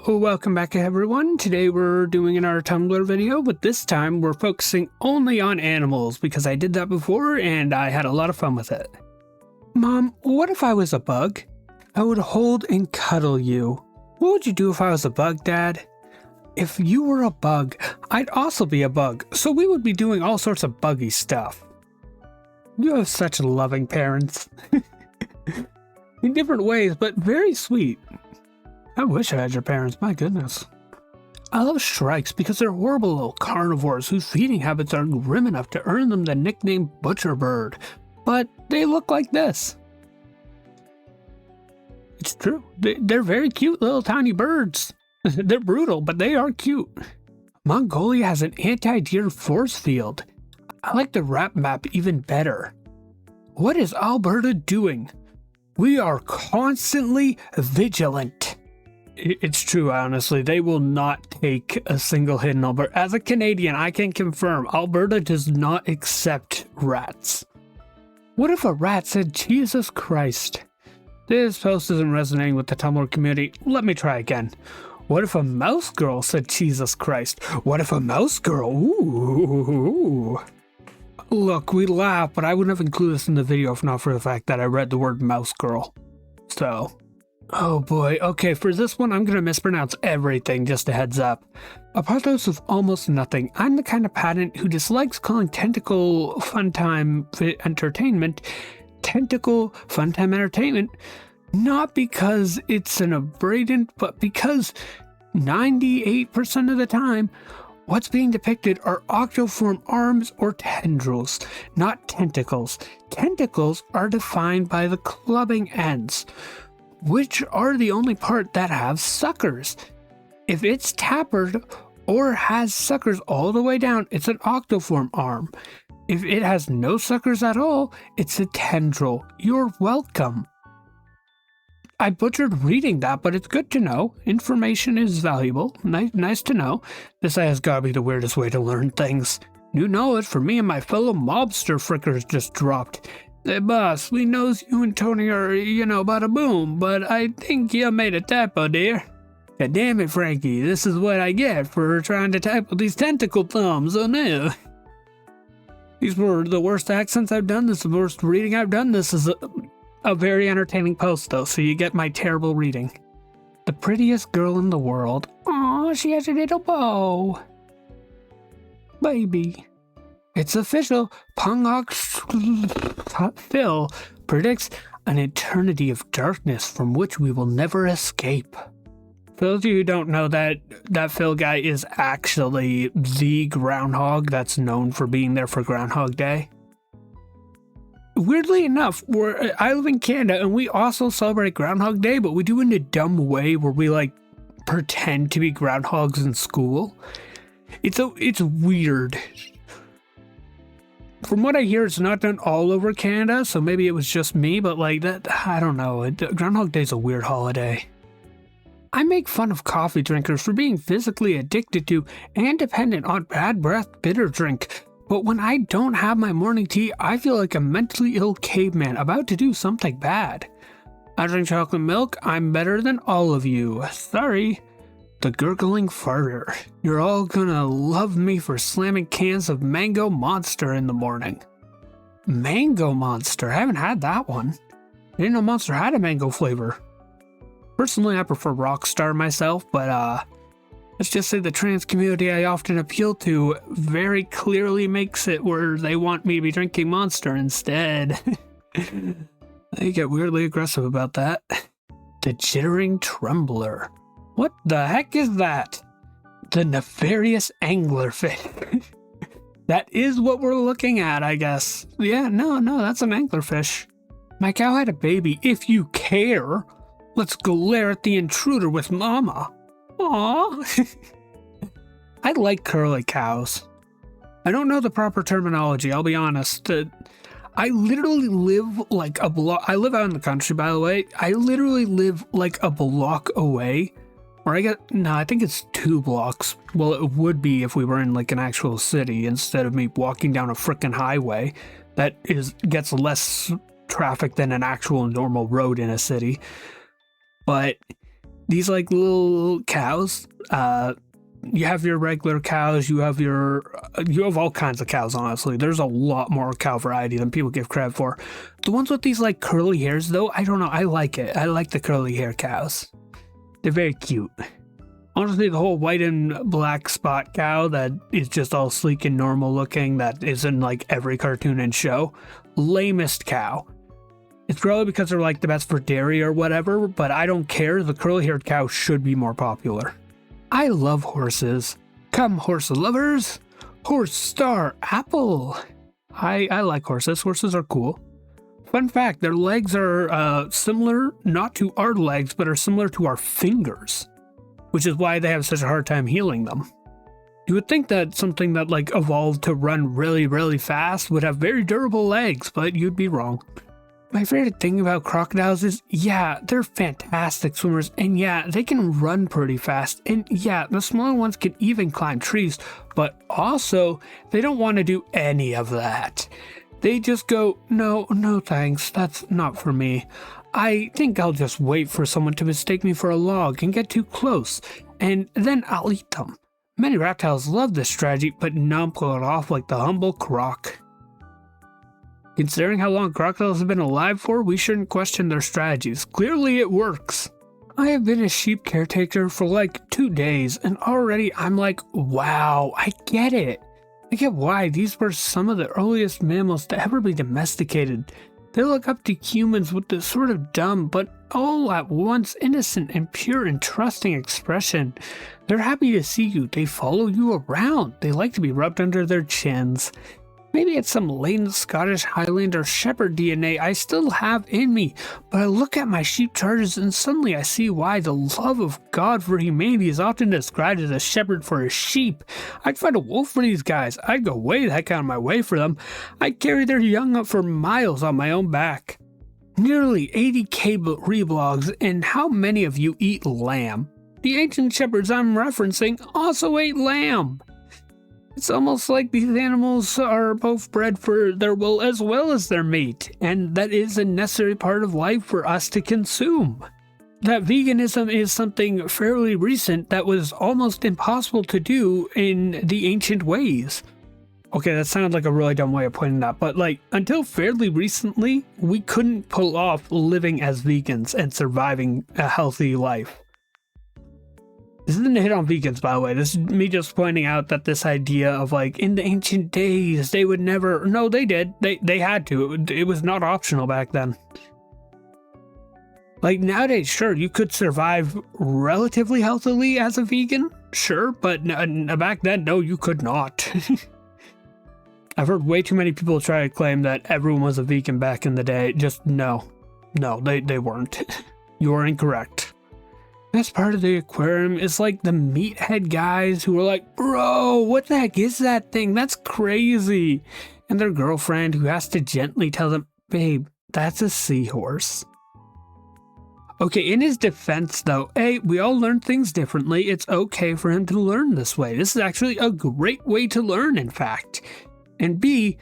Welcome back everyone. Today we're doing another Tumblr video, but this time we're focusing only on animals because I did that before and I had a lot of fun with it. Mom, what if I was a bug? I would hold and cuddle you. What would you do if I was a bug, Dad? If you were a bug, I'd also be a bug, so we would be doing all sorts of buggy stuff. You have such loving parents. In different ways, but very sweet. I wish I had your parents, my goodness. I love shrikes because they're horrible little carnivores whose feeding habits are grim enough to earn them the nickname Butcher Bird. But they look like this. It's true. They're very cute little tiny birds. They're brutal, but they are cute. Mongolia has an anti-deer force field. I like the rap map even better. What is Alberta doing? We are constantly vigilant. It's true, honestly. They will not take a single hit in Alberta. As a Canadian, I can confirm Alberta does not accept rats. What if a rat said, Jesus Christ? This post isn't resonating with the Tumblr community. Let me try again. What if a mouse girl said, Jesus Christ? What if a mouse girl? Ooh. Look, we laugh, but I wouldn't have included this in the video if not for the fact that I read the word mouse girl. So... oh boy, okay, for this one I'm gonna mispronounce everything, just a heads up. Apart of almost nothing, I'm the kind of parent who dislikes calling tentacle funtime entertainment tentacle funtime entertainment, not because it's an abradant, but because 98% of the time, what's being depicted are octoform arms or tendrils, not tentacles. Tentacles are defined by the clubbing ends, which are the only part that have suckers. If it's tapered or has suckers all the way down, it's an octoform arm. If it has no suckers at all, it's a tendril. You're welcome. I butchered reading that, but it's good to know. Information is valuable. Nice to know. This has gotta be the weirdest way to learn things. New knowledge for me and my fellow mobster frickers just dropped. Hey boss, we knows you and Tony are, bada boom, but I think you made a typo, dear. God damn it, Frankie, this is what I get for trying to type with these tentacle thumbs, oh no. These were the worst accents I've done, this is the worst reading I've done, this is a very entertaining post though, so you get my terrible reading. The prettiest girl in the world. Aw, she has a little bow. Baby. It's official. Pongok Phil predicts an eternity of darkness from which we will never escape. For those of you who don't know, that Phil guy is actually the groundhog that's known for being there for Groundhog Day. Weirdly enough, I live in Canada and we also celebrate Groundhog Day, but we do it in a dumb way where we pretend to be groundhogs in school. It's weird. From what I hear, it's not done all over Canada, so maybe it was just me, but that, I don't know. Groundhog Day's a weird holiday. I make fun of coffee drinkers for being physically addicted to and dependent on bad breath bitter drink, but when I don't have my morning tea, I feel like a mentally ill caveman about to do something bad. I drink chocolate milk, I'm better than all of you. Sorry. The gurgling farter. You're all gonna love me for slamming cans of Mango Monster in the morning. Mango Monster? I haven't had that one. I didn't know Monster had a mango flavor. Personally, I prefer Rockstar myself, but let's just say the trans community I often appeal to very clearly makes it where they want me to be drinking Monster instead. They get weirdly aggressive about that. The jittering trembler. What the heck is that? The nefarious anglerfish. That is what we're looking at, I guess. Yeah, no, that's an anglerfish. My cow had a baby. If you care, let's glare at the intruder with mama. Aww. I like curly cows. I don't know the proper terminology, I'll be honest. I literally live like a block. I live out in the country, by the way. I literally live like a block away. Or I think it's 2 blocks. Well, it would be if we were in an actual city instead of me walking down a frickin' highway that gets less traffic than an actual normal road in a city. But These like little cows, you have your regular cows, you have all kinds of cows, honestly. There's a lot more cow variety than people give credit for. The ones with these like curly hairs though, I don't know, I like it. I like the curly hair cows. They're very cute. Honestly, the whole white and black spot cow that is just all sleek and normal looking, that is in like every cartoon and show, lamest cow. It's probably because they're like the best for dairy or whatever, but I don't care. The curly-haired cow should be more popular. I love horses. Come, horse lovers. Horse Star Apple. I like horses. Horses are cool. Fun fact, their legs are similar, not to our legs, but are similar to our fingers, which is why they have such a hard time healing them. You would think that something that like evolved to run really, really fast would have very durable legs, but you'd be wrong. My favorite thing about crocodiles is, yeah, they're fantastic swimmers, and yeah, they can run pretty fast, and yeah, the smaller ones can even climb trees, but also, they don't want to do any of that. They just go, no thanks, that's not for me. I think I'll just wait for someone to mistake me for a log and get too close, and then I'll eat them. Many reptiles love this strategy, but none pull it off like the humble croc. Considering how long crocodiles have been alive for, we shouldn't question their strategies. Clearly it works. I have been a sheep caretaker for like 2 days, and already I'm like, wow, I get it. I get why these were some of the earliest mammals to ever be domesticated. They look up to humans with this sort of dumb, but all at once innocent and pure and trusting expression. They're happy to see you. They follow you around. They like to be rubbed under their chins. Maybe it's some latent Scottish Highlander Shepherd DNA I still have in me, but I look at my sheep charges and suddenly I see why the love of God for humanity is often described as a shepherd for his sheep. I'd find a wolf for these guys. I'd go way the heck out of my way for them. I'd carry their young up for miles on my own back. Nearly 80k reblogs, and how many of you eat lamb? The ancient shepherds I'm referencing also ate lamb. It's almost like these animals are both bred for their wool as well as their meat, and that is a necessary part of life for us to consume. That veganism is something fairly recent that was almost impossible to do in the ancient ways. Okay, that sounded like a really dumb way of putting that, but like, until fairly recently, we couldn't pull off living as vegans and surviving a healthy life. This isn't a hit on vegans, by the way. This is me just pointing out that this idea of like, in the ancient days, they would never... No, they did. They had to. It was not optional back then. Like nowadays, sure, you could survive relatively healthily as a vegan. Sure, but back then, no, you could not. I've heard way too many people try to claim that everyone was a vegan back in the day. Just no. No, they weren't. You are incorrect. Best part of the aquarium is like the meathead guys who are like, bro, what the heck is that thing? That's crazy. And their girlfriend who has to gently tell them, babe, that's a seahorse. Okay, in his defense though, A, we all learn things differently. It's okay for him to learn this way. This is actually a great way to learn, in fact. And B,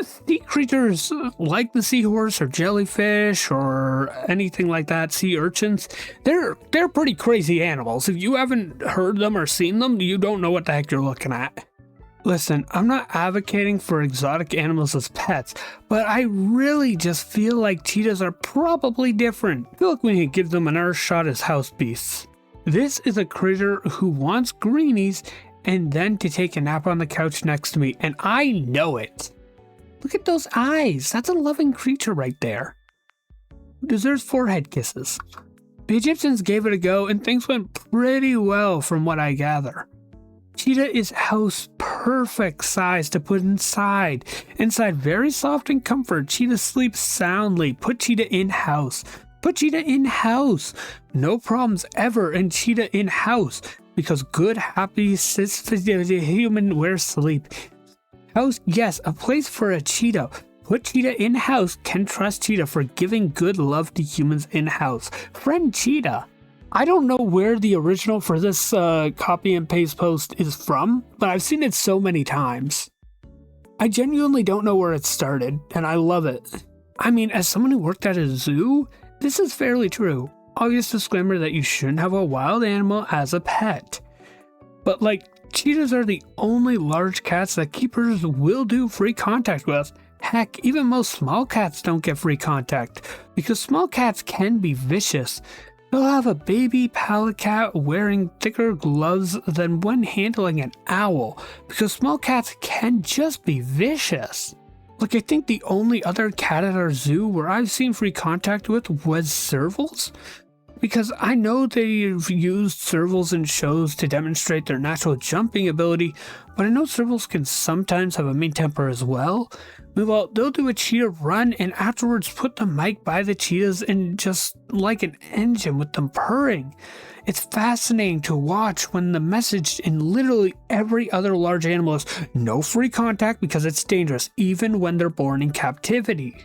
sea creatures like the seahorse or jellyfish or anything like that, sea urchins, they're pretty crazy animals. If you haven't heard them or seen them, you don't know what the heck you're looking at. Listen, I'm not advocating for exotic animals as pets, but I really just feel like cheetahs are probably different. I feel like we can give them another shot as house beasts. This is a critter who wants greenies and then to take a nap on the couch next to me, and I know it. Look at those eyes. That's a loving creature right there. Who deserves forehead kisses. The Egyptians gave it a go and things went pretty well from what I gather. Cheetah is house perfect size to put inside. Inside very soft and comfort. Cheetah sleeps soundly. Put Cheetah in house. Put Cheetah in house. No problems ever in Cheetah in house. Because good, happy, human where sleep. House, yes, a place for a cheetah. Put Cheetah in house. Can trust Cheetah for giving good love to humans in house. Friend Cheetah. I don't know where the original for this copy and paste post is from, but I've seen it so many times. I genuinely don't know where it started, and I love it. I mean, as someone who worked at a zoo, this is fairly true. Obvious disclaimer that you shouldn't have a wild animal as a pet. But like, cheetahs are the only large cats that keepers will do free contact with. Heck, even most small cats don't get free contact, because small cats can be vicious. You'll have a baby pallid cat wearing thicker gloves than when handling an owl, because small cats can just be vicious. Like, I think the only other cat at our zoo where I've seen free contact with was servals, because I know they've used servals in shows to demonstrate their natural jumping ability, but I know servals can sometimes have a mean temper as well. Well, they'll do a cheetah run and afterwards put the mic by the cheetahs and just like an engine with them purring. It's fascinating to watch when the message in literally every other large animal is no free contact because it's dangerous, even when they're born in captivity.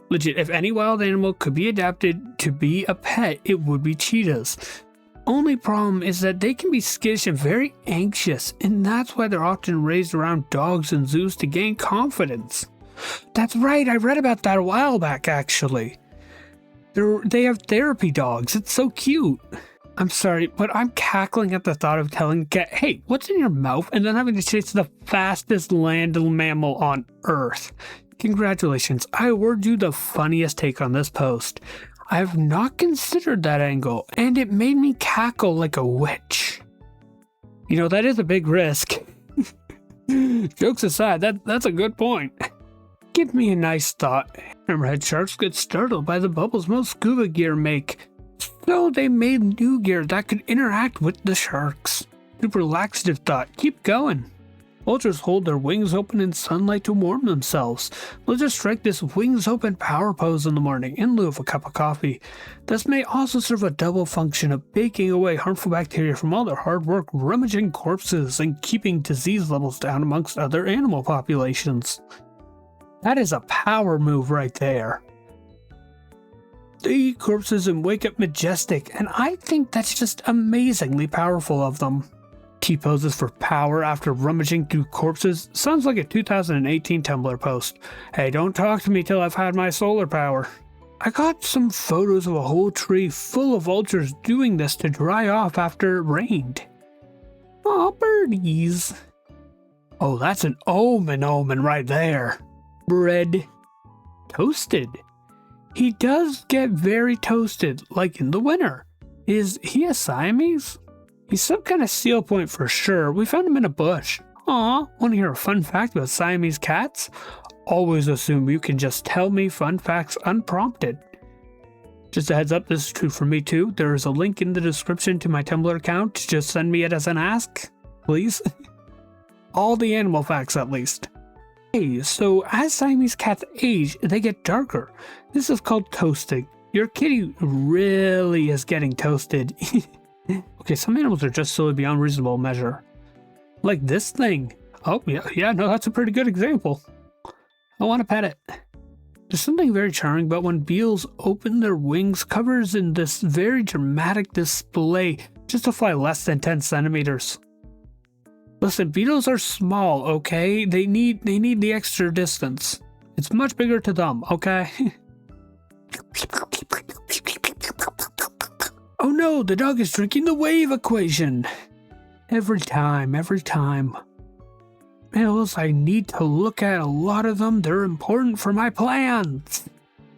Legit, if any wild animal could be adapted to be a pet, it would be cheetahs. Only problem is that they can be skittish and very anxious, and that's why they're often raised around dogs in zoos to gain confidence. That's right, I read about that a while back actually. They have therapy dogs, it's so cute. I'm sorry, but I'm cackling at the thought of telling a cat, hey, what's in your mouth? And then having to chase the fastest land mammal on Earth. Congratulations, I award you the funniest take on this post. I have not considered that angle, and it made me cackle like a witch. You know, that is a big risk. Jokes aside, that's a good point. Give me a nice thought. Hammerhead sharks get startled by the bubbles most scuba gear make. So they made new gear that could interact with the sharks. Super laxative thought. Keep going. Vultures hold their wings open in sunlight to warm themselves. Lizards strike this wings open power pose in the morning in lieu of a cup of coffee. This may also serve a double function of baking away harmful bacteria from all their hard work rummaging corpses and keeping disease levels down amongst other animal populations. That is a power move right there. They eat corpses and wake up majestic, and I think that's just amazingly powerful of them. T-poses for power after rummaging through corpses sounds like a 2018 Tumblr post. Hey, don't talk to me till I've had my solar power. I got some photos of a whole tree full of vultures doing this to dry off after it rained. Aw, birdies. Oh, that's an omen right there. Bread. Toasted. He does get very toasted, like in the winter. Is he a Siamese? He's some kind of seal point for sure. We found him in a bush. Aw, want to hear a fun fact about Siamese cats? Always assume you can just tell me fun facts unprompted. Just a heads up, this is true for me too. There is a link in the description to my Tumblr account. Just send me it as an ask, please. All the animal facts at least. Hey, so as Siamese cats age, they get darker. This is called toasting. Your kitty really is getting toasted. Okay, some animals are just silly beyond reasonable measure. Like this thing. Oh, yeah, no, that's a pretty good example. I want to pet it. There's something very charming about when beetles open their wings covers in this very dramatic display just to fly less than 10 centimeters. Listen, beetles are small, okay? They need the extra distance. It's much bigger to them, okay? Oh no, the dog is drinking the wave equation. Every time. Animals, I need to look at a lot of them. They're important for my plans.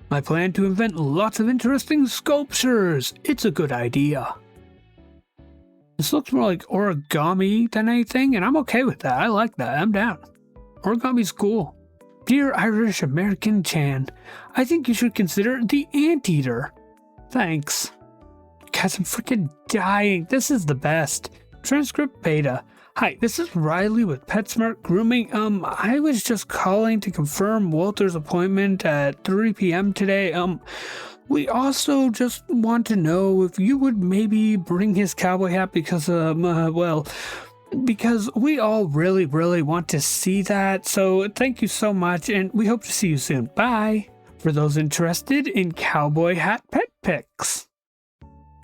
My plan to invent lots of interesting sculptures. It's a good idea. This looks more like origami than anything, and I'm okay with that. I like that. I'm down. Origami's cool. Dear Irish American Chan, I think you should consider the anteater. Thanks. Guys, I'm freaking dying. This is the best. Transcript beta. Hi, this is Riley with PetSmart Grooming. I was just calling to confirm Walter's appointment at 3 p.m. today. We also just want to know if you would maybe bring his cowboy hat because, because we all really want to see that. So thank you so much, and we hope to see you soon. Bye. For those interested in cowboy hat pet pics.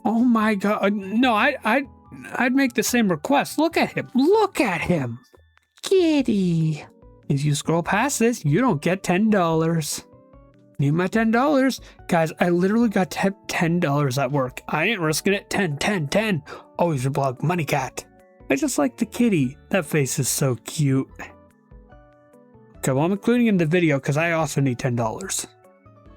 Oh my god. No, I'd make the same request. Look at him. Look at him. Kitty. If you scroll past this, you don't get $10. Need my $10. Guys, I literally got $10 at work. I ain't risking it. 10, 10, 10. Always reblog Money Cat. I just like the kitty. That face is so cute. Okay, well, I'm including in the video because I also need $10.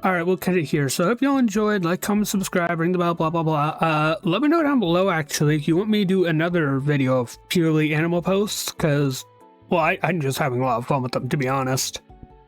Alright, we'll cut it here. So I hope y'all enjoyed. Like, comment, subscribe, ring the bell, blah, blah, blah. Let me know down below, actually, if you want me to do another video of purely animal posts, because, well, I'm just having a lot of fun with them, to be honest.